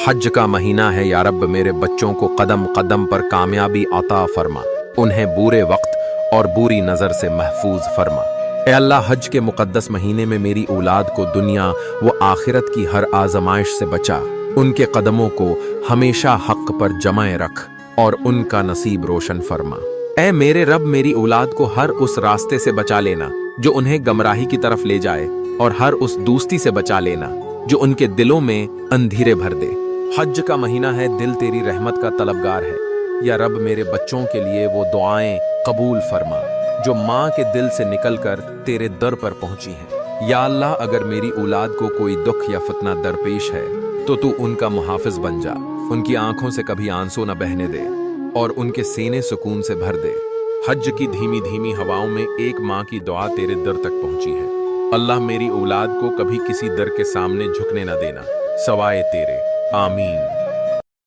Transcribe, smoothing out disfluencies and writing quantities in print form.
हज का महीना है या रब, मेरे बच्चों को कदम कदम पर कामयाबी अता फरमा, उन्हें बुरे वक्त और बुरी नज़र से महफूज फरमा। ए अल्लाह, हज के मुकद्दस महीने में मेरी औलाद को दुनिया व आखिरत की हर आजमाइश से बचा, उनके कदमों को हमेशा हक पर जमाए रख और उनका नसीब रोशन फरमा। ए मेरे रब, मेरी औलाद को हर उस रास्ते से बचा लेना जो उन्हें गमराही की तरफ ले जाए, और हर उस दोस्ती से बचा लेना जो उनके दिलों में अंधेरे भर दे। हज का महीना है, दिल तेरी रहमत का तलबगार है। या रब, मेरे बच्चों के लिए वो दुआएं कबूल फरमा जो माँ के दिल से निकलकर तेरे दर पर पहुंची हैं। या अल्लाह, अगर मेरी औलाद को कोई दुख या फितना दरपेश है तो तू उनका मुहाफिज बन जा, उनकी आंखों से कभी आंसू न बहने दे और उनके सीने सुकून से भर दे। हज की धीमी धीमी हवाओं में एक माँ की दुआ तेरे दर तक पहुंची है। अल्लाह, मेरी औलाद को कभी किसी दर के सामने झुकने न देना, सवाए तेरे। आमीन।